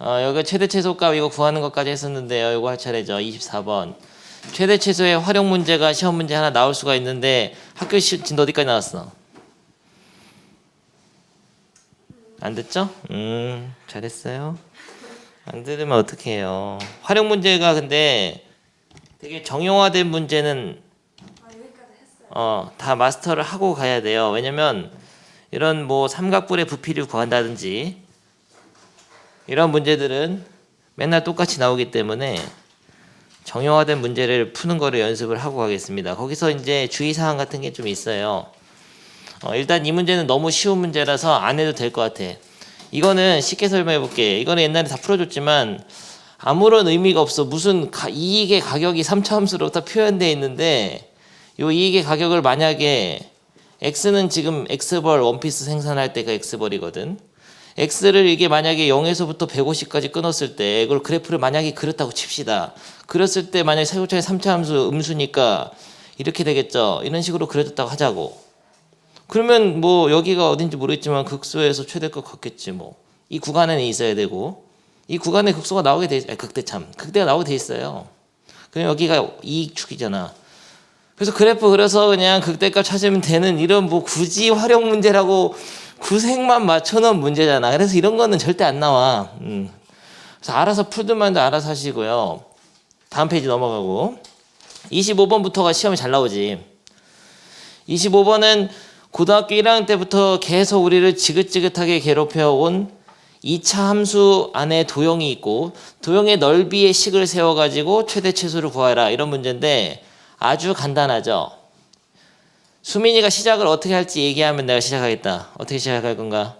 여기 최대 최소값 이거 구하는 것까지 했었는데요. 이거 할 차례죠. 24번. 최대 최소의 활용 문제가 시험 문제 하나 나올 수가 있는데 학교 진도 어디까지 나왔어? 안 됐죠? 잘했어요. 안 들으면 어떡해요. 활용 문제가 근데 되게 정형화된 문제는 다 마스터를 하고 가야 돼요. 왜냐면 이런 뭐 삼각뿔의 부피를 구한다든지 이런 문제들은 맨날 똑같이 나오기 때문에 정형화된 문제를 푸는 거를 연습을 하고 가겠습니다. 거기서 이제 주의사항 같은 게 좀 있어요. 일단 이 문제는 너무 쉬운 문제라서 안 해도 될 것 같아. 이거는 쉽게 설명해 볼게. 이거는 옛날에 다 풀어줬지만 아무런 의미가 없어. 무슨 이익의 가격이 3차 함수로 다 표현되어 있는데 이 이익의 가격을 만약에 x는 지금 x벌 원피스 생산할 때가 x벌이거든. x를 이게 만약에 0에서부터 150까지 끊었을 때 이걸 그래프를 만약에 그렸다고 칩시다. 그렸을 때 만약에 사용자의 3차 함수 음수니까 이렇게 되겠죠. 이런 식으로 그려졌다고 하자고. 그러면 뭐 여기가 어딘지 모르겠지만 극소에서 최대값 같겠지 뭐. 이 구간에는 있어야 되고 이 구간에 극소가 나오게 돼 있어요. 극대가 나오게 돼 있어요. 그럼 여기가 이익축이잖아. 그래서 그래프 그려서 그냥 극대값 찾으면 되는 이런 뭐 굳이 활용 문제라고 구색만 맞춰놓은 문제잖아. 그래서 이런 거는 절대 안 나와. 그래서 알아서 풀들만 알아서 하시고요. 다음 페이지 넘어가고 25번부터가 시험이 잘 나오지. 25번은 고등학교 1학년 때부터 계속 우리를 지긋지긋하게 괴롭혀온 2차 함수 안에 도형이 있고 도형의 넓이의 식을 세워가지고 최대 최소를 구하라 이런 문제인데 아주 간단하죠. 수민이가 시작을 어떻게 할지 얘기하면 내가 시작하겠다. 어떻게 시작할 건가?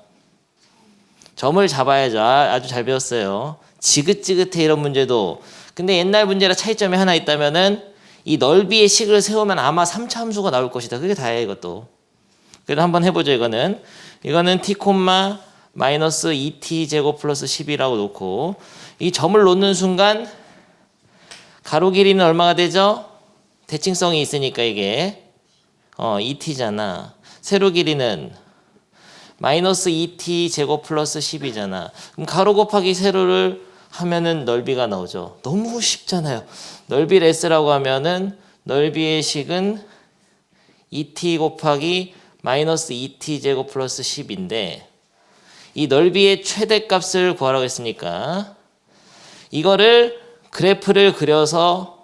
점을 잡아야죠. 아주 잘 배웠어요. 지긋지긋해 이런 문제도. 근데 옛날 문제랑 차이점이 하나 있다면은 이 넓이의 식을 세우면 아마 3차 함수가 나올 것이다. 그게 다예요 이것도. 그래도 한번 해보죠. 이거는 t, 마이너스 2t 제곱 플러스 10이라고 놓고 이 점을 놓는 순간 가로 길이는 얼마가 되죠? 대칭성이 있으니까 이게 2t잖아. 세로 길이는 마이너스 2t 제곱 플러스 10이잖아. 그럼 가로 곱하기 세로를 하면은 넓이가 나오죠. 너무 쉽잖아요. 넓이를 s라고 하면은 넓이의 식은 2t 곱하기 마이너스 2t 제곱 플러스 10인데 이 넓이의 최대값을 구하라고 했으니까 이거를 그래프를 그려서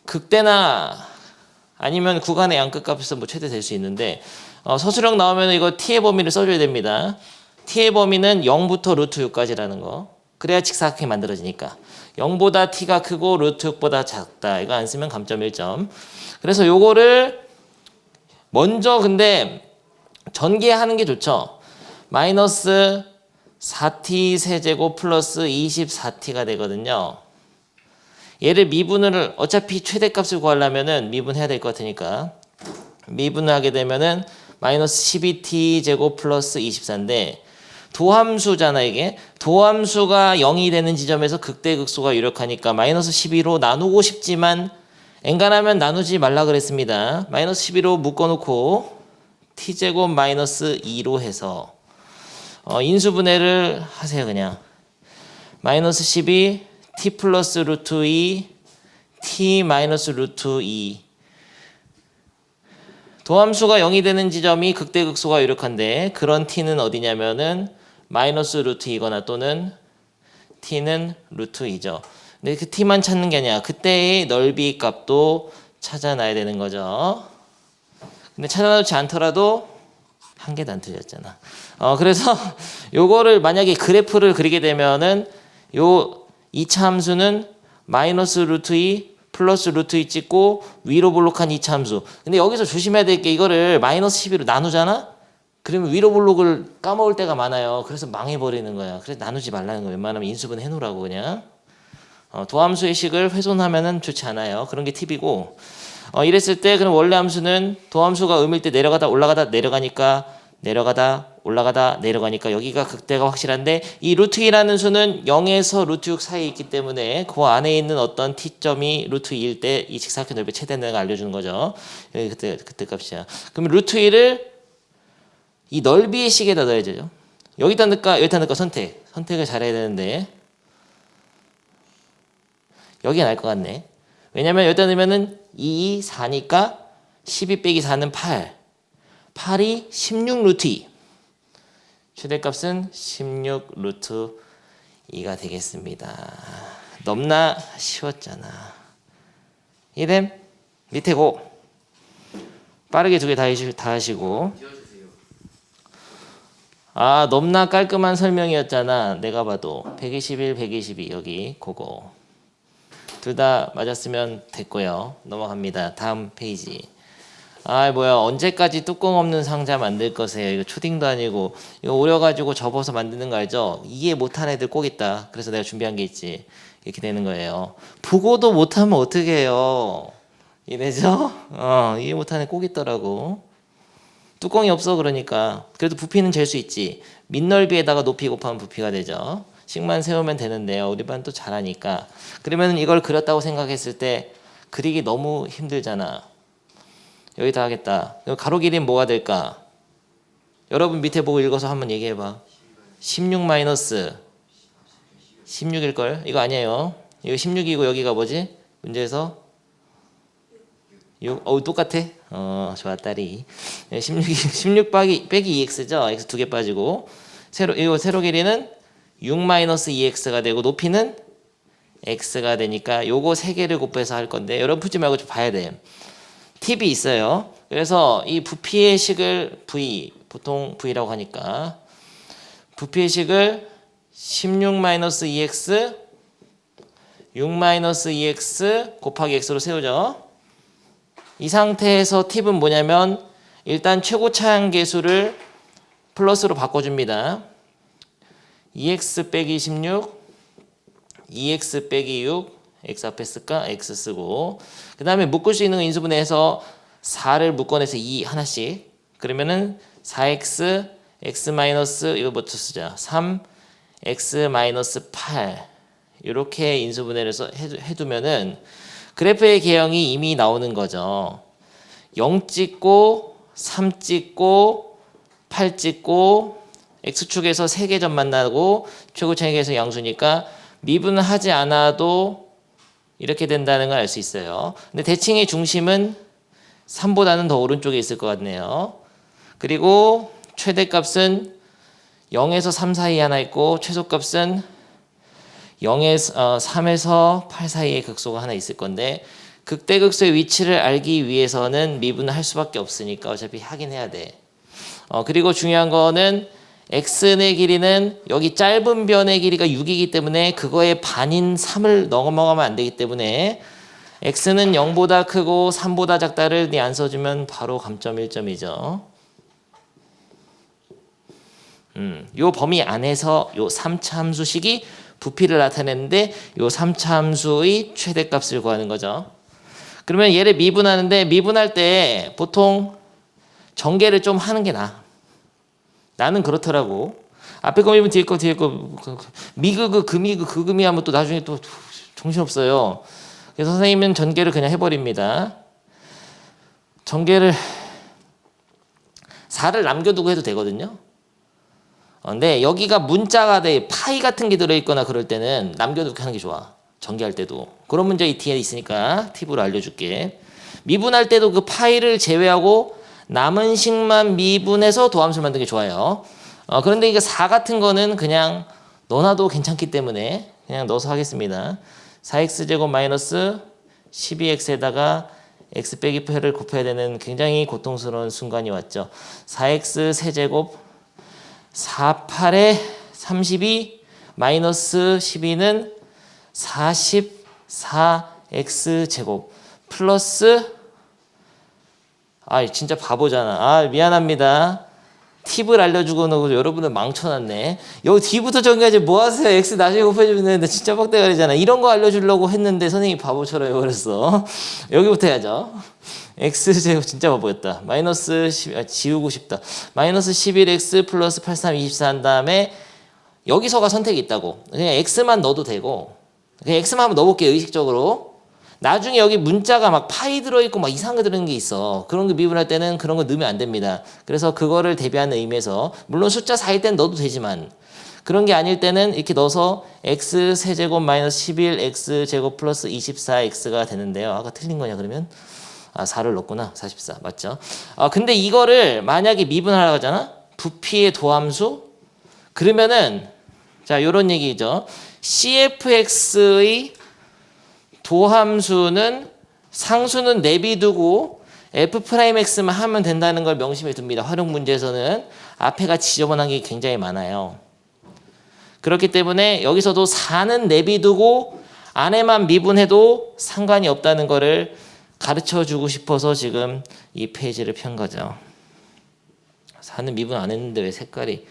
극대나 아니면 구간의 양끝값에서 뭐 최대 될 수 있는데 서술형 나오면 이거 t의 범위를 써줘야 됩니다. t의 범위는 0부터 루트 6까지라는 거. 그래야 직사각형이 만들어지니까 0보다 t가 크고 루트 6보다 작다. 이거 안 쓰면 감점 1점. 그래서 요거를 먼저 근데 전개하는 게 좋죠. 마이너스 4t 세제곱 플러스 24t가 되거든요. 얘를 미분을 어차피 최대값을 구하려면은 미분해야 될 것 같으니까 미분을 하게 되면은 마이너스 12t 제곱 플러스 24인데 도함수잖아 이게. 도함수가 0이 되는 지점에서 극대극소가 유력하니까 마이너스 12로 나누고 싶지만 엔간하면 나누지 말라 그랬습니다. 마이너스 12로 묶어놓고 t제곱 마이너스 2로 해서 인수분해를 하세요 그냥. 마이너스 12 t 플러스 루트 2 t 마이너스 루트 2 도함수가 0이 되는 지점이 극대극소가 유력한데 그런 t는 어디냐면은 마이너스 루트 2거나 또는 t는 루트 2죠. 근데 그 t만 찾는 게 아니야. 그때의 넓이 값도 찾아놔야 되는 거죠. 근데 찾아놓지 않더라도 한 개도 안 틀렸잖아. 그래서 요거를 만약에 그래프를 그리게 되면은 요 2차 함수는 마이너스 루트 2 플러스 루트 2 찍고 위로 볼록한 2차 함수. 근데 여기서 조심해야 될 게 이거를 마이너스 12로 나누잖아? 그러면 위로 볼록을 까먹을 때가 많아요. 그래서 망해버리는 거야. 그래서 나누지 말라는 거야. 웬만하면 인수분 해놓으라고 그냥. 도함수의 식을 훼손하면은 좋지 않아요. 그런 게 팁이고. 이랬을 때 그럼 원래 함수는 도함수가 음일 때 내려가다 올라가다 내려가니까 내려가다 올라가다 내려가니까 여기가 극대가 확실한데 이 루트 2라는 수는 0에서 루트 6 사이에 있기 때문에 그 안에 있는 어떤 t점이 루트 2일 때 이 직사각형 넓이 최대는 알려주는 거죠. 여기 그때 값이야. 그럼 루트 2를 이 넓이의 식에다 넣어야죠. 여기다 넣을까 여기다 넣을까 선택. 선택을 잘해야 되는데 여기 날 것 같네. 왜냐면 여기다 넣으면은 2, 4니까 12 빼기 4는 8. 8이 16 루트 2. 최대값은 16 루트 2가 되겠습니다. 넘나 쉬웠잖아. 이름 밑에 고. 빠르게 두 개 다 하시고. 아, 넘나 깔끔한 설명이었잖아. 내가 봐도 121, 122 여기 그거. 둘 다 맞았으면 됐고요. 넘어갑니다. 다음 페이지. 아, 뭐야, 언제까지 뚜껑 없는 상자 만들 거세요? 이거 초딩도 아니고 이거 오려가지고 접어서 만드는 거 알죠? 이해 못한 애들 꼭 있다. 그래서 내가 준비한 게 있지. 이렇게 되는 거예요. 보고도 못하면 어떻게 해요? 이래죠? 이해 못한 애 꼭 있더라고. 뚜껑이 없어. 그러니까 그래도 부피는 잴 수 있지. 밑넓이에다가 높이 곱하면 부피가 되죠. 식만 세우면 되는데요. 우리 반 또 잘하니까. 그러면 이걸 그렸다고 생각했을 때 그리기 너무 힘들잖아. 여기다 하겠다. 그럼 가로 길이는 뭐가 될까? 여러분 밑에 보고 읽어서 한번 얘기해봐. 16 마이너스 16일걸? 이거 아니에요. 이거 16이고 여기가 뭐지? 문제에서 6. 똑같아. 좋았다리. 16 빼기 2x죠. x 두 개 빠지고 이거 세로 길이는 6 마이너스 2x가 되고 높이는 x가 되니까 요거 세 개를 곱해서 할 건데 여러분 풀지 말고 좀 봐야 돼. 팁이 있어요. 그래서 이 부피의 식을 v, 보통 v라고 하니까 부피의 식을 16-2x 6-2x 곱하기 x로 세우죠. 이 상태에서 팁은 뭐냐면 일단 최고 차항계수를 플러스로 바꿔줍니다. 2x 빼기 16 2x 빼기 6 x 앞에 쓸까? x 쓰고 그 다음에 묶을 수 있는 인수분해에서 4를 묶어내서 2 하나씩 그러면은 4x x 마이너스 이거부터 쓰자 3 x 마이너스 8 이렇게 인수분해를 해서 해두면은 그래프의 개형이 이미 나오는 거죠. 0 찍고 3 찍고 8 찍고 x축에서 3개 점 만나고 최고차항에서 양수니까 미분을 하지 않아도 이렇게 된다는 걸 알 수 있어요. 근데 대칭의 중심은 3보다는 더 오른쪽에 있을 것 같네요. 그리고 최대값은 0에서 3 사이에 하나 있고 최소값은 3에서 8 사이에 극소가 하나 있을 건데 극대극소의 위치를 알기 위해서는 미분을 할 수밖에 없으니까 어차피 하긴 해야 돼. 그리고 중요한 거는 x의 길이는 여기 짧은 변의 길이가 6이기 때문에 그거의 반인 3을 넘어가면 안 되기 때문에 x는 0보다 크고 3보다 작다를 안 써주면 바로 감점 1점이죠. 요 범위 안에서 요 3차 함수식이 부피를 나타내는데 요 3차 함수의 최대값을 구하는 거죠. 그러면 얘를 미분하는데 미분할 때 보통 전개를 좀 하는 게 나아. 나는 그렇더라고. 앞에 거 미분 뒤에 거 미그그 금이그 그금이 하면 또 나중에 또 정신없어요. 그래서 선생님은 전개를 그냥 해버립니다. 전개를 4를 남겨두고 해도 되거든요. 근데 여기가 문자가 돼 파이 같은 게 들어있거나 그럴 때는 남겨두고 하는 게 좋아. 전개할 때도. 그런 문제 이 뒤에 있으니까 팁으로 알려줄게. 미분할 때도 그 파이를 제외하고 남은 식만 미분해서 도함수를 만드는 게 좋아요. 그런데 이거 4 같은 거는 그냥 넣어놔도 괜찮기 때문에 그냥 넣어서 하겠습니다. 4x제곱 마이너스 12x에다가 x 빼기 8을 곱해야 되는 굉장히 고통스러운 순간이 왔죠. 4x 세제곱 4, 8에 32 마이너스 12는 44x제곱 플러스 진짜 바보잖아. 미안합니다. 팁을 알려주고 놓고 여러분들 망쳐놨네. 여기 뒤부터 정리하지 뭐 하세요. x 나중에 곱해주면 되는데 진짜 빡대가리잖아. 이런 거 알려주려고 했는데 선생님이 바보처럼 해버렸어. 여기부터 해야죠. x제곱 진짜 바보였다. 마이너스 10, 지우고 싶다. 마이너스 11x 플러스 83, 24 한 다음에 여기서가 선택이 있다고. 그냥 x만 넣어도 되고 그냥 x만 한번 넣어볼게요. 의식적으로. 나중에 여기 문자가 막 파이 들어있고 막 이상한 거 들어있는 게 있어. 그런 거 미분할 때는 그런 거 넣으면 안 됩니다. 그래서 그거를 대비하는 의미에서 물론 숫자 4일 땐 넣어도 되지만 그런 게 아닐 때는 이렇게 넣어서 x 세제곱 마이너스 11 x 제곱 플러스 24x가 되는데요. 아까 틀린 거냐 그러면? 4를 넣었구나. 44 맞죠? 근데 이거를 만약에 미분하라고 하잖아. 부피의 도함수 그러면은 자 요런 얘기죠. cfx의 도함수는 상수는 내비두고 f'x만 하면 된다는 걸 명심해 둡니다. 활용 문제에서는 앞에가 지저분한 게 굉장히 많아요. 그렇기 때문에 여기서도 4는 내비두고 안에만 미분해도 상관이 없다는 거를 가르쳐주고 싶어서 지금 이 페이지를 편 거죠. 4는 미분 안 했는데 왜 색깔이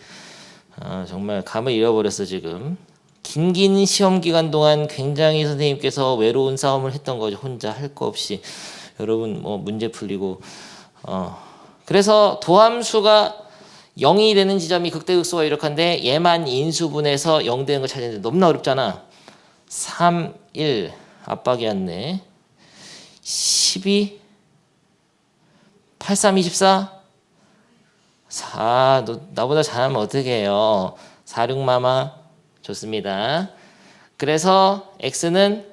정말 감을 잃어버렸어 지금. 긴 시험 기간 동안 굉장히 선생님께서 외로운 싸움을 했던 거죠. 혼자 할 거 없이 여러분 뭐 문제 풀리고 그래서 도함수가 0이 되는 지점이 극대극소가 이렇게 한데 얘만 인수분해서 0 되는 걸 찾았는데 너무나 어렵잖아. 3, 1 압박이었네. 12 8, 3, 24 4 너 나보다 잘하면 어떻게 해요. 4, 6 마마 좋습니다. 그래서 x는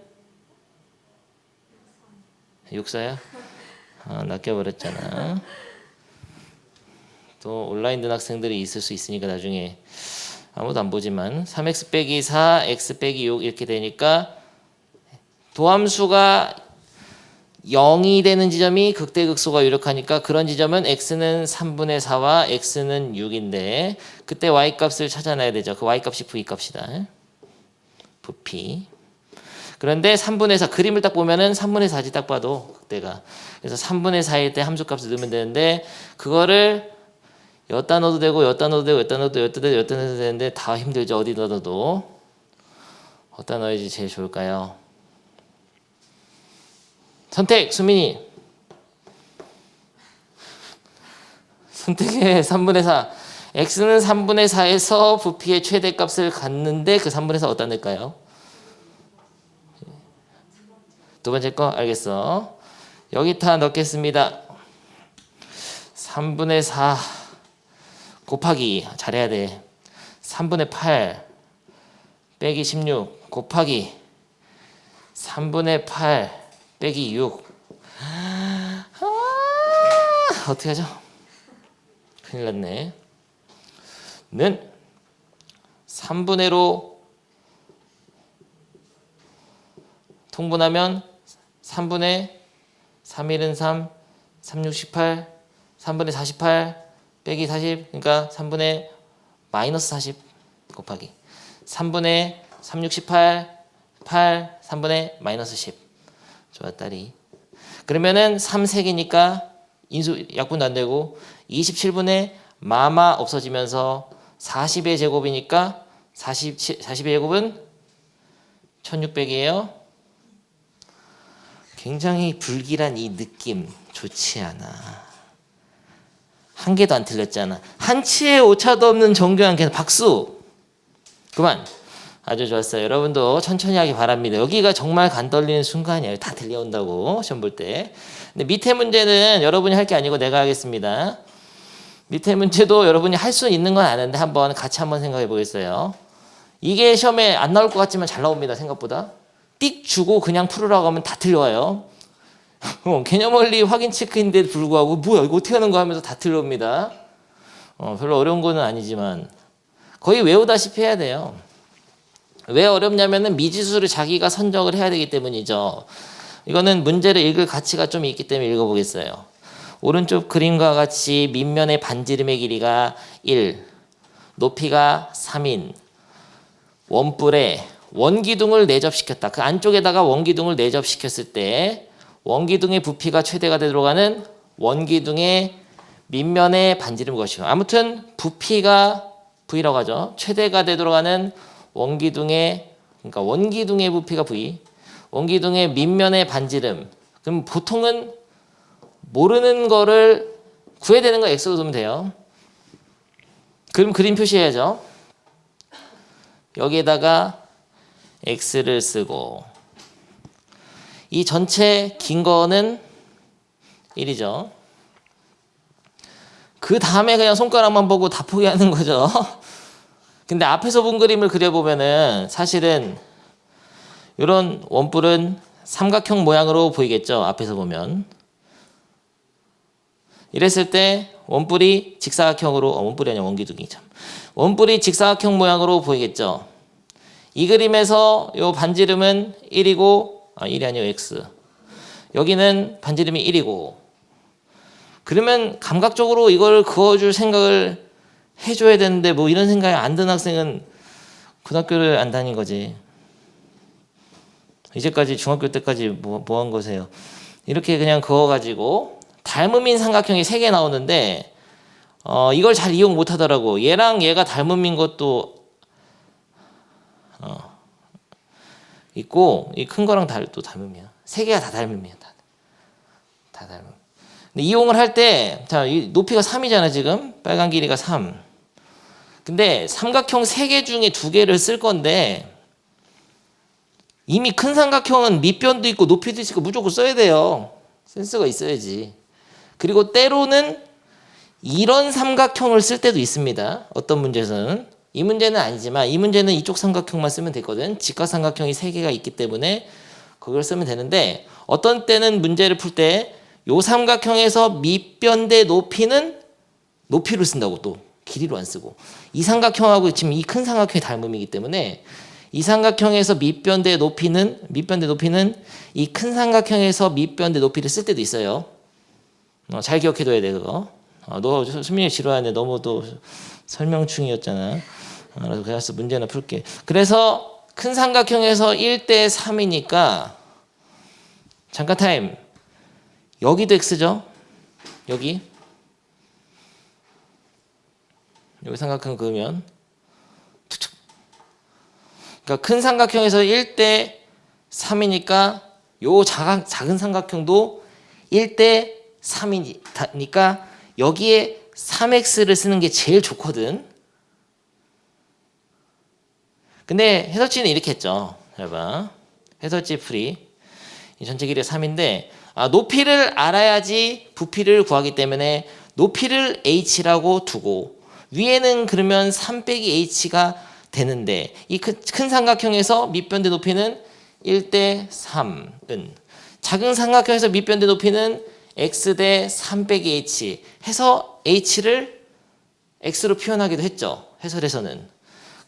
6사야? 낚여버렸잖아. 또 온라인 든 학생들이 있을 수 있으니까 나중에 아무도 안 보지만 3x 빼기 4 x 빼기 6 이렇게 되니까 도함수가 0이 되는 지점이 극대극소가 유력하니까 그런 지점은 x는 3분의 4와 x는 6인데 그때 y값을 찾아내야 되죠. 그 y값이 v값이다. 부피. 그런데 3분의 4 그림을 딱 보면은 3분의 4지 딱 봐도 극대가. 그래서 3분의 4일 때 함수값을 넣으면 되는데 그거를 여기다 넣어도 되고 여기다 넣어도 되고 여기다 넣어도 되고 여기다 넣어도 되는데 다 힘들죠. 어디다 넣어도. 어디다 넣어야지 제일 좋을까요? 선택 수민이. 선택해. 3분의 4 x는 3분의 4에서 부피의 최대값을 갖는데 그 3분의 4 어디다 넣을까요? 두 번째 거 알겠어. 여기다 넣겠습니다. 3분의 4 곱하기 잘해야 돼. 3분의 8 빼기 16 곱하기 3분의 8 빼기 6 어떻게 하죠? 큰일 났네. 는 3분의로 통분하면 3분의 3일은 3 3, 6, 18 3분의 48 빼기 40 그러니까 3분의 마이너스 40 곱하기 3분의 3, 6, 18 8 3분의 마이너스 10 좋아 딸이. 그러면은 3색이니까 인수 약분도 안 되고 27분의 마마 없어지면서 40의 제곱이니까 40의 제곱은 1600이에요. 굉장히 불길한 이 느낌 좋지 않아. 한 개도 안 틀렸잖아. 한치의 오차도 없는 정교한 걔는 박수. 그만. 아주 좋았어요. 여러분도 천천히 하기 바랍니다. 여기가 정말 간 떨리는 순간이에요. 다 들려온다고 시험 볼 때. 근데 밑에 문제는 여러분이 할 게 아니고 내가 하겠습니다. 밑에 문제도 여러분이 할 수 있는 건 아는데 한번 같이 한번 생각해 보겠어요. 이게 시험에 안 나올 것 같지만 잘 나옵니다. 생각보다. 띡 주고 그냥 풀으라고 하면 다 틀려와요. 개념원리 확인 체크인데도 불구하고 뭐야 이거 어떻게 하는 거 하면서 다 틀려옵니다. 별로 어려운 거는 아니지만 거의 외우다시피 해야 돼요. 왜 어렵냐면은 미지수를 자기가 선정을 해야 되기 때문이죠. 이거는 문제를 읽을 가치가 좀 있기 때문에 읽어보겠어요. 오른쪽 그림과 같이 밑면의 반지름의 길이가 1, 높이가 3인 원뿔에 원기둥을 내접시켰다. 그 안쪽에다가 원기둥을 내접시켰을 때 원기둥의 부피가 최대가 되도록 하는 원기둥의 밑면의 반지름 것이고 아무튼 부피가 V라고 하죠. 최대가 되도록 하는 원기둥의 그러니까 원기둥의 부피가 V 원기둥의 밑면의 반지름 그럼 보통은 모르는 거를 구해야 되는 거 X로 두면 돼요. 그럼 그림 표시해야죠. 여기에다가 X를 쓰고 이 전체 긴 거는 1이죠. 그 다음에 그냥 손가락만 보고 다 포기하는 거죠. 근데 앞에서 본 그림을 그려보면은 사실은 이런 원뿔은 삼각형 모양으로 보이겠죠. 앞에서 보면. 이랬을 때 원뿔이 직사각형으로 원뿔이 아니라 원기둥이 참. 원뿔이 직사각형 모양으로 보이겠죠. 이 그림에서 요 반지름은 1이고 1이 아니고 x. 여기는 반지름이 1이고. 그러면 감각적으로 이걸 그어줄 생각을 해줘야 되는데 뭐 이런 생각이 안 든 학생은 고등학교를 안 다닌 거지. 이제까지 중학교 때까지 뭐 한 거세요. 이렇게 그냥 그어가지고 닮음인 삼각형이 3개 나오는데 이걸 잘 이용 못 하더라고. 얘랑 얘가 닮음인 것도 있고 이 큰 거랑 또 닮음이야. 3개가 다 닮음이야. 다 닮음. 근데 이용을 할 때 자, 이 높이가 3이잖아 지금. 빨간 길이가 3. 근데 삼각형 3개 중에 2개를 쓸 건데 이미 큰 삼각형은 밑변도 있고 높이도 있으니까 무조건 써야 돼요. 센스가 있어야지. 그리고 때로는 이런 삼각형을 쓸 때도 있습니다. 어떤 문제에서는. 이 문제는 아니지만 이 문제는 이쪽 삼각형만 쓰면 되거든. 직각삼각형이 3개가 있기 때문에 그걸 쓰면 되는데 어떤 때는 문제를 풀 때 요 삼각형에서 밑변 대 높이는 높이로 쓴다고 또 길이로 안 쓰고 이 삼각형하고 지금 이 큰 삼각형이 닮음이기 때문에 이 삼각형에서 밑변 대 높이는 이 큰 삼각형에서 밑변 대 높이를 쓸 때도 있어요. 잘 기억해둬야 돼 그거. 너 수민이 지루하네. 너무 또 설명충이었잖아. 그래서 문제나 풀게. 그래서 큰 삼각형에서 1대 3이니까 잠깐 타임. 여기도 x죠. 여기 삼각형 그으면 그러니까 큰 삼각형에서 1대 3이니까 요 작은 삼각형도 1대 3이니까 여기에 3x를 쓰는 게 제일 좋거든. 근데 해설지는 이렇게 했죠. 잘 봐. 해설지 풀이. 이 전체 길이가 3인데 높이를 알아야지 부피를 구하기 때문에 높이를 h라고 두고 위에는 그러면 3 빼기 h가 되는데 이 큰 삼각형에서 밑변대 높이는 1대 3은 작은 삼각형에서 밑변대 높이는 x 대 3 빼기 h 해서 h를 x로 표현하기도 했죠. 해설에서는.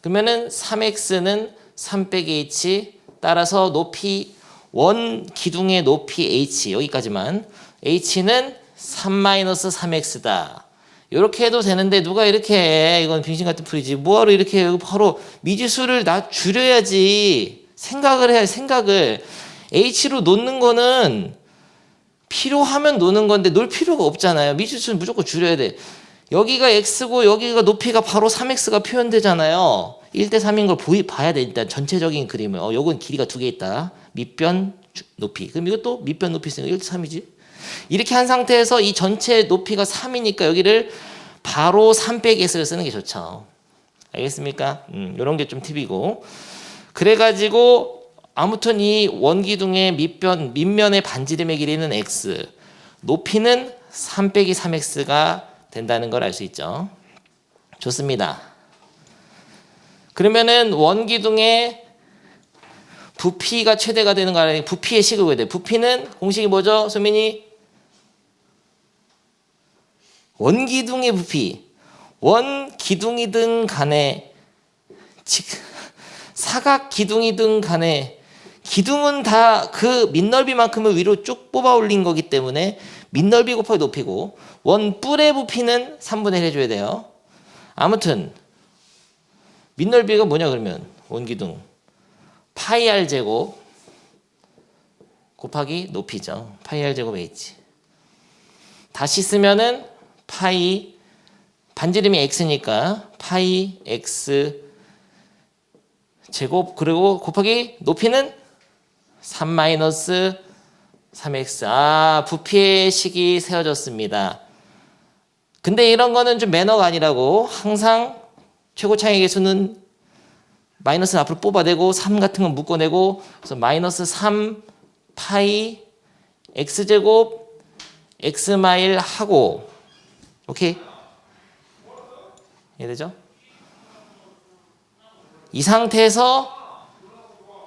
그러면은 3x는 3 빼기 h 따라서 높이 원 기둥의 높이 h 여기까지만 h는 3-3x다. 이렇게 해도 되는데 누가 이렇게 해. 이건 빙신 같은 풀이지. 뭐하러 이렇게 해. 바로 미지수를 줄여야지. 생각을 해야 생각을. h로 놓는 거는 필요하면 놓는 건데 놓을 필요가 없잖아요. 미지수는 무조건 줄여야 돼. 여기가 x고 여기가 높이가 바로 3x가 표현되잖아요. 1대 3인 걸 봐야 돼. 일단 전체적인 그림을. 요건 길이가 2개 있다. 밑변 높이. 그럼 이것도 밑변 높이 있으니까 1대 3이지. 이렇게 한 상태에서 이 전체 높이가 3이니까 여기를 바로 3 빼기 x를 쓰는 게 좋죠. 알겠습니까? 이런 게 좀 팁이고. 그래가지고 아무튼 이 원기둥의 밑면의 반지름의 길이는 x, 높이는 3 빼기 3x가 된다는 걸 알 수 있죠. 좋습니다. 그러면은 원기둥의 부피가 최대가 되는 거 아니에요? 부피의 식을 구해야 돼. 부피는 공식이 뭐죠? 소민이? 원기둥의 부피. 원기둥이든 간에 사각기둥이든 간에 기둥은 다 그 밑넓이만큼을 위로 쭉 뽑아 올린 거기 때문에 밑넓이 곱하기 높이고 원뿔의 부피는 3분의 1 해줘야 돼요. 아무튼 밑넓이가 뭐냐 그러면 원기둥 파이 r 제곱 곱하기 높이죠. 파이 r 제곱 h. 다시 쓰면은 파이 반지름이 x니까 파이 x 제곱 그리고 곱하기 높이는 3-3x 부피의 식이 세워졌습니다. 근데 이런 거는 좀 매너가 아니라고. 항상 최고 차이 계수는 마이너스는 앞으로 뽑아내고 3 같은 건 묶어내고 그래서 마이너스 3 파이 x제곱 x마일 하고 오케이? 이해되죠? 이 상태에서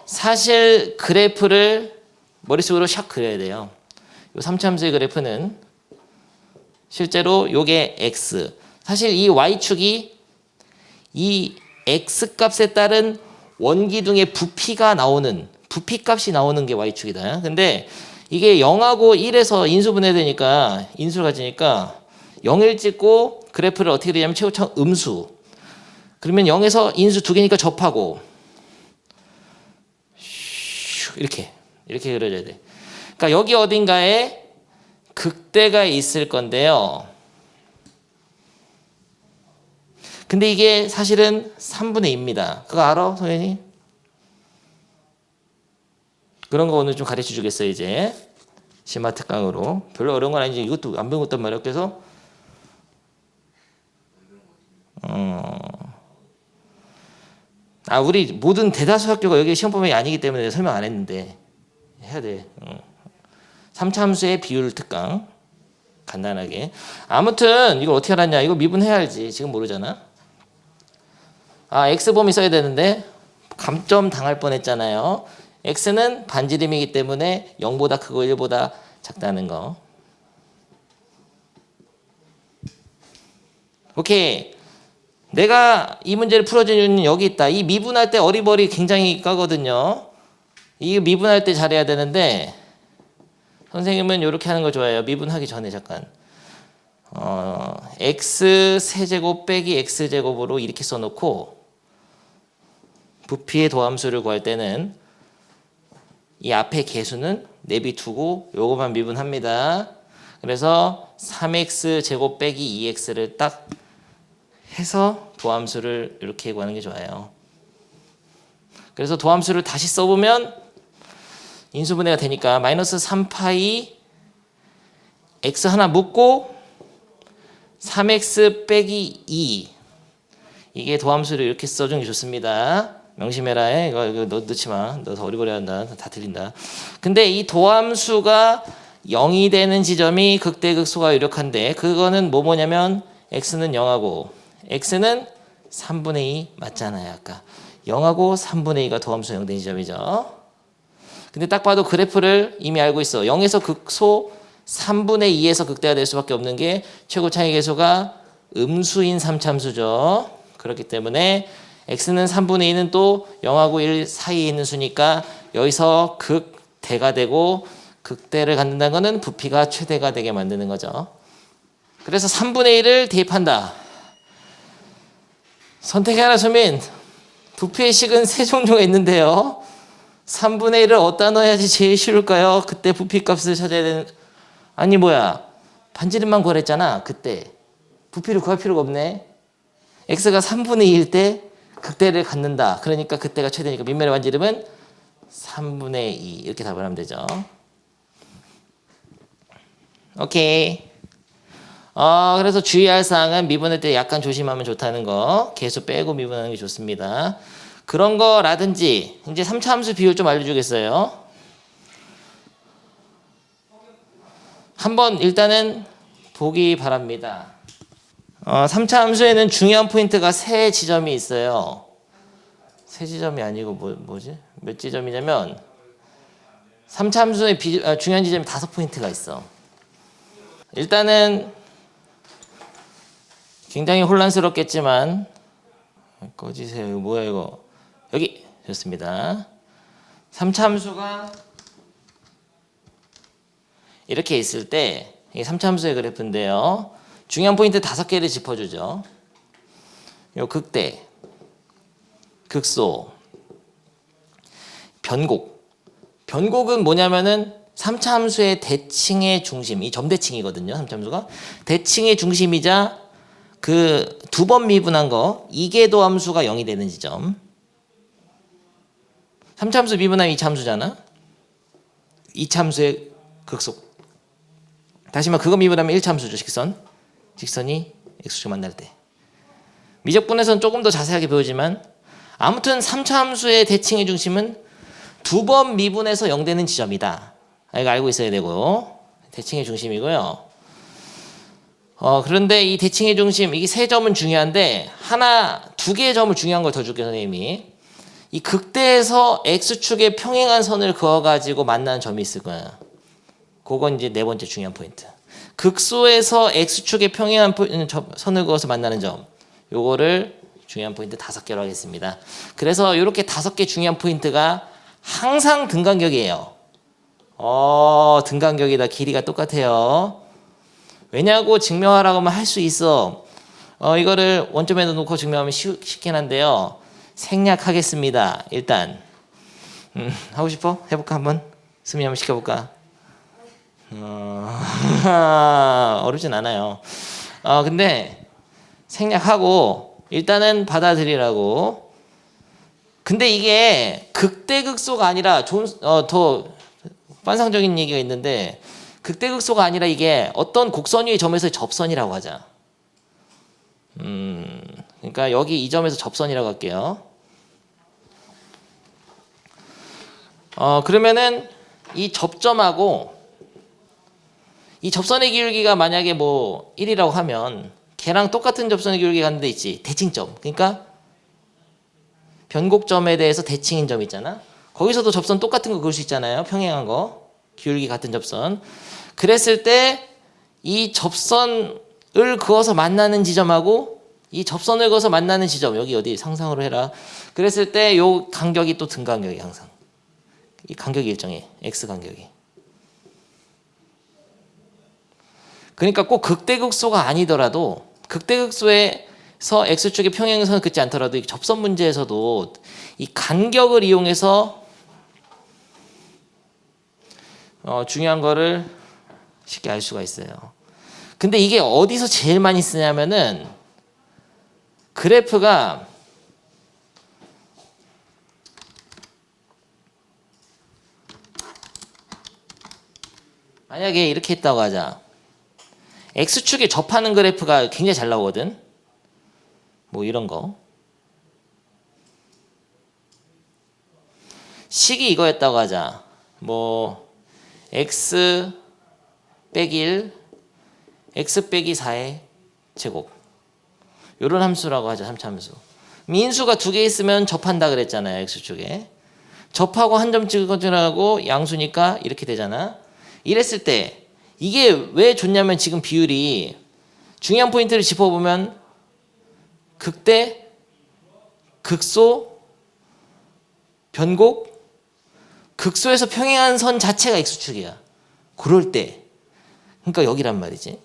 사실 그래프를 머릿속으로 샥 그려야 돼요. 이 3차함수의 그래프는 실제로 요게 x. 사실 이 y축이 이 x값에 따른 원기둥의 부피가 나오는 부피값이 나오는 게 y축이다. 근데 이게 0하고 1에서 인수분해되니까 인수를 가지니까 0을 찍고 그래프를 어떻게 되냐면 최고점 음수. 그러면 0에서 인수 두 개니까 접하고 이렇게 그려줘야 돼. 그러니까 여기 어딘가에 극대가 있을 건데요. 근데 이게 사실은 3분의 2입니다. 그거 알아, 소연이? 그런 거 오늘 좀 가르쳐 주겠어요, 이제. 심화 특강으로. 별로 어려운 건 아니지. 이것도 안 배운 것단 말이야. 그래서 우리 모든 대다수 학교가 여기 시험 범위 아니기 때문에 설명 안 했는데 해야 돼. 3차 함수의 비율 특강 간단하게. 아무튼 이걸 어떻게 알았냐? 이거 미분해야 알지. 지금 모르잖아. x범위 써야 되는데 감점 당할 뻔했잖아요. x는 반지름이기 때문에 0보다 크고 1보다 작다는 거. 오케이. 내가 이 문제를 풀어준 이유는 여기 있다. 이 미분할 때 어리버리 굉장히 까거든요. 이 미분할 때 잘해야 되는데 선생님은 이렇게 하는 거 좋아해요. 미분하기 전에 잠깐. x 세제곱 빼기 x 제곱으로 이렇게 써놓고 부피의 도함수를 구할 때는 이 앞에 개수는 내비두고 요거만 미분합니다. 그래서 3x 제곱 빼기 2x를 딱 해서 도함수를 이렇게 구하는 게 좋아요. 그래서 도함수를 다시 써보면 인수분해가 되니까 마이너스 3파이 x 하나 묶고 3x 빼기 2 이게 도함수를 이렇게 써주는 게 좋습니다. 명심해라. 이거 너 넣지 마. 너 더 어리버리 한다. 다 틀린다. 근데 이 도함수가 0이 되는 지점이 극대극소가 유력한데 그거는 뭐냐면 x는 0하고 x는 3분의 2 맞잖아요. 아까 0하고 3분의 2가 도함수 0 되는 지점이죠. 근데 딱 봐도 그래프를 이미 알고 있어. 0에서 극소 3분의 2에서 극대가 될 수밖에 없는 게 최고 차이 계수가 음수인 3참수죠. 그렇기 때문에 x는 3분의 2는 또 0하고 1 사이에 있는 수니까 여기서 극대가 되고 극대를 갖는다는 것은 부피가 최대가 되게 만드는 거죠. 그래서 3분의 1을 대입한다. 선택해라 수민. 부피의 식은 세 종류가 있는데요. 3분의 1을 어디다 넣어야지 제일 쉬울까요? 그때 부피값을 찾아야 되는. 아니 뭐야. 반지름만 구하랬잖아. 그때. 부피를 구할 필요가 없네. x가 3분의 2일 때 극대를 갖는다. 그러니까 그때가 최대니까 밑면의 반지름은 3분의 2 이렇게 답을 하면 되죠. 오케이. 그래서 주의할 사항은 미분할 때 약간 조심하면 좋다는 거. 개수 빼고 미분하는 게 좋습니다. 그런 거라든지 이제 3차 함수 비율 좀 알려주겠어요. 한번 일단은 보기 바랍니다. 3차 함수에는 중요한 포인트가 세 지점이 있어요. 세 지점이 아니고 뭐지? 몇 지점이냐면 3차 함수의 중요한 지점이 5포인트가 있어. 일단은 굉장히 혼란스럽겠지만 꺼지세요. 이거 뭐야 이거. 여기 좋습니다. 3차 함수가 이렇게 있을 때 이게 3차 함수의 그래프인데요. 중요한 포인트 5개를 짚어주죠. 요 극대, 극소, 변곡. 변곡은 뭐냐면은 3차 함수의 대칭의 중심, 이 점대칭이거든요. 3차 함수가 대칭의 중심이자 그 두 번 미분한 거 이계도 함수가 0이 되는 지점. 3차 함수 미분하면 2차 함수잖아. 2차 함수의 극속. 다시 말해 그거 미분하면 1차 함수죠. 직선이 x축 만날 때. 미적분에서는 조금 더 자세하게 배우지만 아무튼 3차 함수의 대칭의 중심은 두 번 미분해서 0 되는 지점이다. 이거 알고 있어야 되고 대칭의 중심이고요. 그런데 이 대칭의 중심 이게 세 점은 중요한데 두 개의 점을 중요한 걸 더 줄게요 선생님이. 이 극대에서 x축에 평행한 선을 그어가지고 만나는 점이 있을 거야. 그건 이제 네 번째 중요한 포인트. 극소에서 x축에 평행한 선을 그어서 만나는 점. 요거를 중요한 포인트 5개로 하겠습니다. 그래서 이렇게 5개 중요한 포인트가 항상 등간격이에요. 등간격이다. 길이가 똑같아요. 왜냐고 증명하라고 하면 할 수 있어. 이거를 원점에다 놓고 증명하면 쉽긴 한데요. 생략하겠습니다. 일단 하고 싶어? 해볼까 한번? 수미 한번 시켜볼까? 어렵진 않아요. 근데 생략하고 일단은 받아들이라고. 근데 이게 극대극소가 아니라 더 환상적인 얘기가 있는데, 극대극소가 아니라 이게 어떤 곡선 위의 점에서의 접선이라고 하자. 그러니까 여기 이 점에서 접선이라고 할게요. 그러면은 이 접점하고 이 접선의 기울기가 만약에 뭐 1이라고 하면 걔랑 똑같은 접선의 기울기가 가는 데 있지. 대칭점. 그러니까 변곡점에 대해서 대칭인 점 있잖아. 거기서도 접선 똑같은 거 그을 수 있잖아요. 평행한 거. 기울기 같은 접선. 그랬을 때 이 접선을 그어서 만나는 지점하고 이 접선을 그어서 만나는 지점, 여기 어디 상상으로 해라. 그랬을 때 요 간격이 또 등간격이 항상. 이 간격이 일정해. x 간격이. 그러니까 꼭 극대극소가 아니더라도, 극대극소에서 x축의 평행선을 긋지 않더라도 이 접선 문제에서도 이 간격을 이용해서 중요한 거를 쉽게 알 수가 있어요. 근데 이게 어디서 제일 많이 쓰냐면은 그래프가 만약에 이렇게 했다고 하자. x축에 접하는 그래프가 굉장히 잘 나오거든. 뭐 이런 거. 식이 이거였다고 하자. 뭐 x 빼기 1, x 빼기 4의 제곱. 요런 함수라고 하죠. 3차 함수. 인수가 2개 있으면 접한다 그랬잖아요. x축에. 접하고 한 점 찍어주라고 양수니까 이렇게 되잖아. 이랬을 때 이게 왜 좋냐면, 지금 비율이 중요한 포인트를 짚어보면 극대, 극소, 변곡, 극소에서 평행한 선 자체가 x축이야. 그럴 때. 그러니까 여기란 말이지.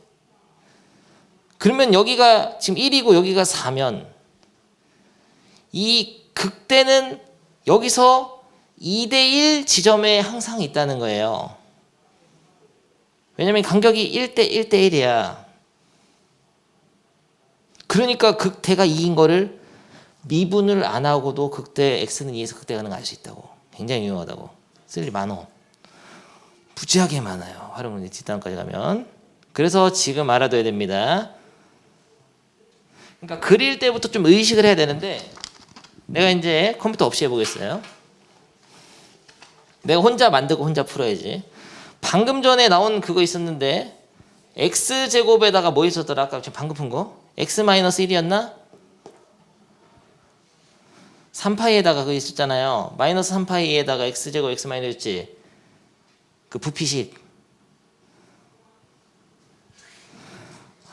그러면 여기가 지금 1이고 여기가 4면 이 극대는 여기서 2대1 지점에 항상 있다는 거예요. 왜냐면 간격이 1대 1대1이야. 그러니까 극대가 2인 거를 미분을 안 하고도 극대 x는 2에서 극대 가는 거 알 수 있다고. 굉장히 유용하다고. 쓸 일 많어. 부지하게 많아요. 활용문제 뒷단까지 가면. 그래서 지금 알아둬야 됩니다. 그러니까 그릴 때부터 좀 의식을 해야 되는데, 내가 이제 컴퓨터 없이 해보겠어요. 내가 혼자 만들고 혼자 풀어야지. 방금 전에 나온 그거 있었는데, x제곱에다가 뭐 있었더라? 아까 지금 방금 푼 거? x-1이었나? 3파이에다가 그거 있었잖아요. 마이너스 3파이에다가 x제곱 x-1였지. 그 부피식.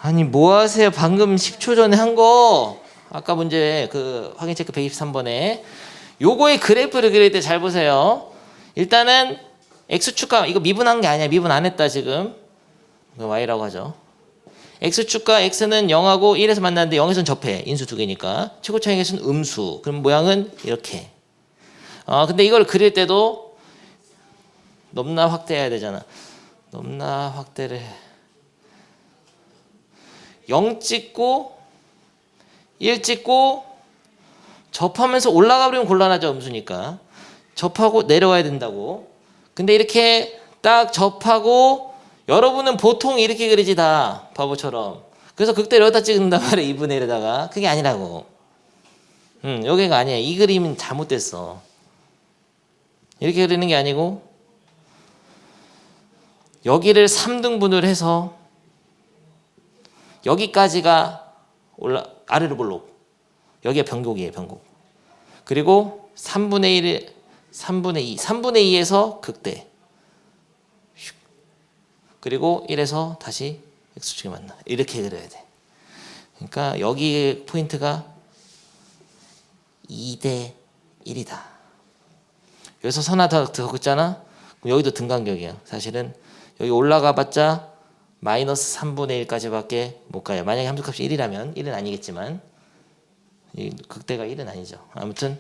아니 뭐 하세요? 방금 10초 전에 한 거. 아까 문제 그 확인 체크 123번에 요거의 그래프를 그릴 때 잘 보세요. 일단은 x축과 이거 미분한 게 아니야. 미분 안 했다 지금. 이거 y라고 하죠. x축과 x는 0하고 1에서 만나는데 0에서는 접해. 인수 2개니까. 최고 차이계수는 음수. 그럼 모양은 이렇게. 근데 이걸 그릴 때도 넘나 확대해야 되잖아. 넘나 확대를 해. 0 찍고 1 찍고 접하면서 올라가 버리면 곤란하죠. 음수니까. 접하고 내려와야 된다고. 근데 이렇게 딱 접하고, 여러분은 보통 이렇게 그리지 다 바보처럼. 그래서 극대를 여기다 찍는단 말이야. 2분의 1에다가. 그게 아니라고. 여기가 아니야. 이 그림은 잘못됐어. 이렇게 그리는 게 아니고 여기를 3등분을 해서 여기까지가 아래로 볼록. 여기가 변곡이에요. 변곡. 그리고 3분의 1, 3분의 2에서 극대. 그리고 1에서 다시 x축에 만나. 이렇게 그려야 돼. 그러니까 여기 포인트가 2대 1이다. 여기서 선 하나 더 긋잖아? 그럼 여기도 등간격이야. 사실은 여기 올라가 봤자 마이너스 3분의 1까지밖에 못 가요. 만약에 함수값이 1이라면 1은 아니겠지만 이 극대가 1은 아니죠. 아무튼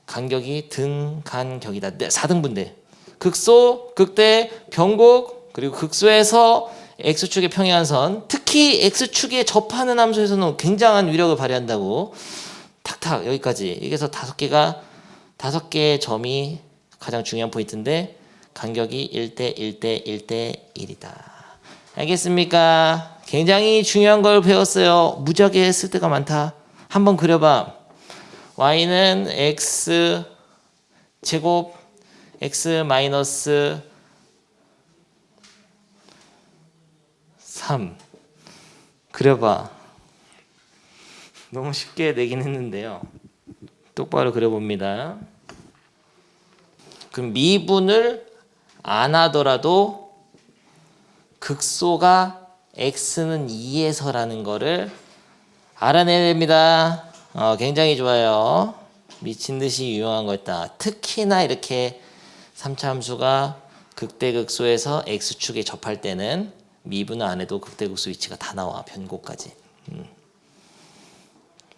간격이 등간격이다. 4등분대. 극소, 극대, 변곡, 그리고 극소에서 x축의 평행한선. 특히 x축에 접하는 함수에서는 굉장한 위력을 발휘한다고. 탁탁 여기까지. 여기서 5개의 점이 가장 중요한 포인트인데 간격이 1대 1대 1대 1이다. 알겠습니까? 굉장히 중요한 걸 배웠어요. 무지하게 쓸 때가 많다. 한번 그려봐. y는 x 제곱 x 마이너스 3 그려봐. 너무 쉽게 내긴 했는데요. 똑바로 그려봅니다. 그럼 미분을 안 하더라도 극소가 x는 2에서라는 거를 알아내야 됩니다. 굉장히 좋아요. 미친 듯이 유용한 거였다. 특히나 이렇게 3차 함수가 극대극소에서 x축에 접할 때는 미분을 안 해도 극대극소 위치가 다 나와. 변곡까지.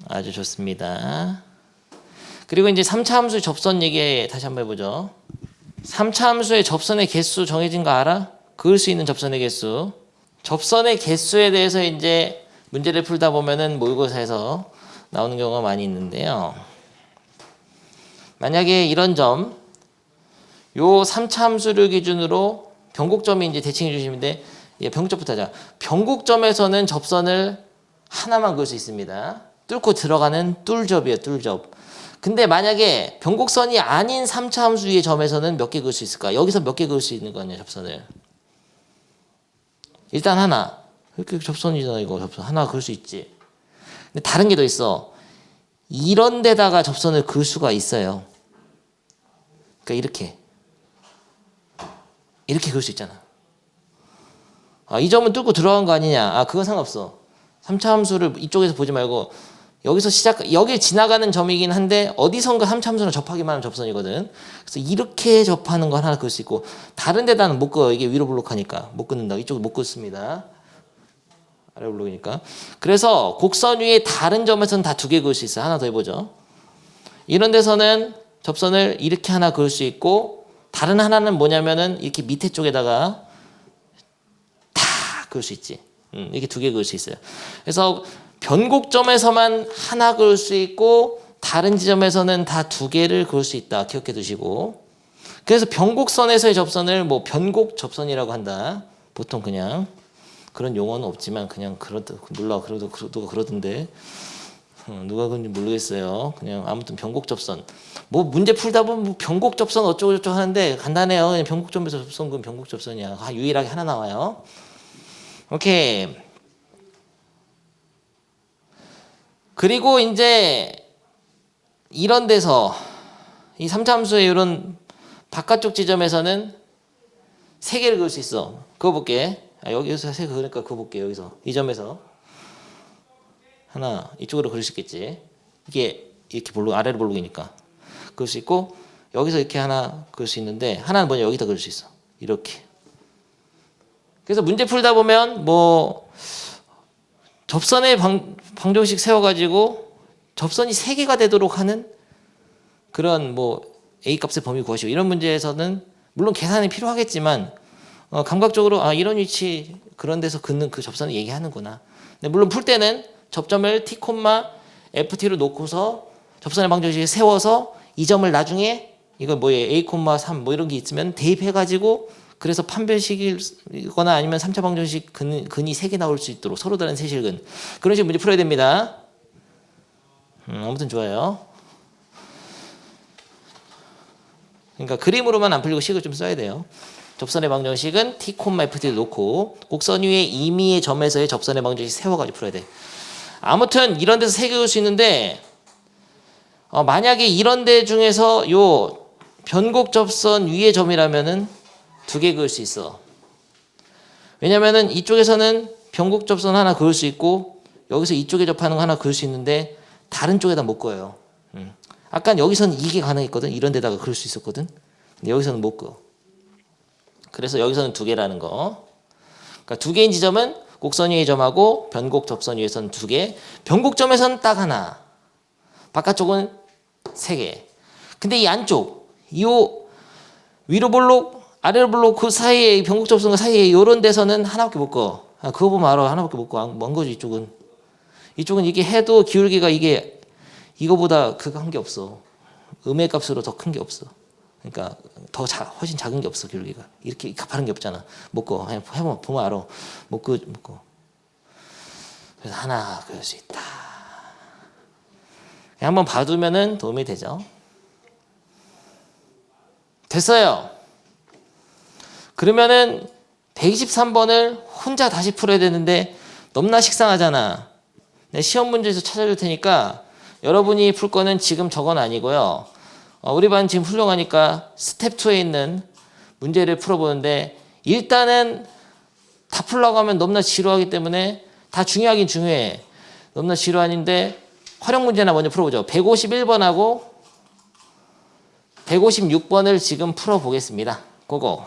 아주 좋습니다. 그리고 이제 3차 함수의 접선 얘기 다시 한번 해보죠. 3차 함수의 접선의 개수 정해진 거 알아? 그을 수 있는 접선의 개수. 접선의 개수에 대해서 이제 문제를 풀다 보면은 모의고사에서 나오는 경우가 많이 있는데요. 만약에 이런 점, 요 3차 함수를 기준으로 변곡점이 이제 대칭해 주시는데, 변곡점부터 하자. 변곡점에서는 접선을 하나만 그을 수 있습니다. 뚫고 들어가는 뚫접이에요, 뚫접. 근데 만약에 변곡선이 아닌 3차 함수 위의 점에서는 몇 개 그을 수 있을까? 여기서 몇 개 그을 수 있는 거냐, 접선을. 일단 하나. 이렇게 접선이잖아, 이거 접선. 하나 그을 수 있지. 근데 다른 게 더 있어. 이런 데다가 접선을 그을 수가 있어요. 그러니까 이렇게 그을 수 있잖아. 이 점은 뚫고 들어간 거 아니냐. 그건 상관없어. 3차 함수를 이쪽에서 보지 말고 여기서 여기 지나가는 점이긴 한데 어디선가 3차 함수랑 접하기만 하면 접선이거든. 그래서 이렇게 접하는 거 하나 그을 수 있고 다른 데다는 못 그어요. 이게 위로 블록하니까 못 끊는다. 이쪽은 못 끊습니다. 아래 블록이니까. 그래서 곡선 위에 다른 점에서는 다 2개 그을 수 있어요. 하나 더 해보죠. 이런 데서는 접선을 이렇게 하나 그을 수 있고 다른 하나는 뭐냐면은 이렇게 밑에 쪽에다가 다 그을 수 있지. 이렇게 2개 그을 수 있어요. 그래서 변곡점에서만 하나 그을 수 있고 다른 지점에서는 다 2개를 그을 수 있다. 기억해 두시고. 그래서 변곡선에서의 접선을 뭐 변곡 접선이라고 한다. 보통 그냥 그런 용어는 없지만 그냥 몰라 누가 그러던데 누가 그런지 모르겠어요. 그냥 아무튼 변곡 접선. 뭐 문제 풀다 보면 뭐 변곡 접선 어쩌고 저쩌고 하는데 간단해요. 그냥 변곡점에서 접선 그럼 변곡 접선이야. 유일하게 하나 나와요. 오케이. 그리고 이제 이런 데서 이 3차 함수의 이런 바깥쪽 지점에서는 3개를 그을 수 있어. 그거 볼게. 여기서 3개 그으니까 그거 볼게. 여기서 이 점에서 하나 이쪽으로 그릴 수 있겠지. 이게 이렇게 볼록 아래로 볼록이니까 그을 수 있고 여기서 이렇게 하나 그을 수 있는데 하나는 뭐냐 여기다 그릴 수 있어. 이렇게. 그래서 문제 풀다 보면 뭐 접선의 방정식 세워가지고 접선이 3개가 되도록 하는 그런 뭐 A 값의 범위 구하시오. 이런 문제에서는 물론 계산이 필요하겠지만 감각적으로 이런 위치 그런 데서 긋는 그 접선을 얘기하는구나. 근데 물론 풀 때는 접점을 T, FT로 놓고서 접선의 방정식을 세워서 이 점을 나중에 이거 뭐예요? A, 3 뭐 이런 게 있으면 대입해가지고 그래서 판별식이거나 아니면 3차 방정식 근이 3개 나올 수 있도록 서로 다른 세실근 그런 식으로 문제 풀어야 됩니다. 아무튼 좋아요. 그러니까 그림으로만 안 풀리고 식을 좀 써야 돼요. 접선의 방정식은 T, FT를 놓고 곡선 위에 임의의 점에서의 접선의 방정식 세워가지고 풀어야 돼. 아무튼 이런 데서 3개 그을 수 있는데 만약에 이런 데 중에서 요 변곡 접선 위의 점이라면은 2개 그을 수 있어. 왜냐면은 이쪽에서는 변곡 접선 하나 그을 수 있고 여기서 이쪽에 접하는 거 하나 그을 수 있는데 다른 쪽에다 못 그어요. 아까 여기서는 이게 가능했거든. 이런 데다가 그을 수 있었거든. 근데 여기서는 못 그어. 그래서 여기서는 2개라는 거. 그러니까 2개인 지점은 곡선 위의 점하고 변곡 접선 위에서는 2개. 변곡점에서는 딱 하나. 바깥쪽은 3개. 근데 이 안쪽, 이 위로 볼록, 아래로 볼록 그 사이에 변곡 접선과 사이에 이런 데서는 하나밖에 못 그어. 그거 보면 알아. 하나밖에 못 그어. 먼 거지 이쪽은. 이쪽은 이게 해도 기울기가 이게 이거보다 그거 한 게 없어. 음의 값으로 더 큰 게 없어. 그러니까 훨씬 작은 게 없어 기울기가. 이렇게 가파른 게 없잖아. 못 그어. 해보면 보면 알아. 못 그어. 그래서 하나 그럴 수 있다. 한번 봐두면은 도움이 되죠. 됐어요. 그러면은 123번을 혼자 다시 풀어야 되는데 너무나 식상하잖아. 시험 문제에서 찾아줄 테니까 여러분이 풀 거는 지금 저건 아니고요. 우리 반 지금 훌륭하니까 스텝 2에 있는 문제를 풀어보는데 일단은 다 풀려고 하면 너무나 지루하기 때문에 다 중요하긴 중요해. 너무나 지루한인데 활용 문제나 먼저 풀어보죠. 151번하고 156번을 지금 풀어보겠습니다. 그거.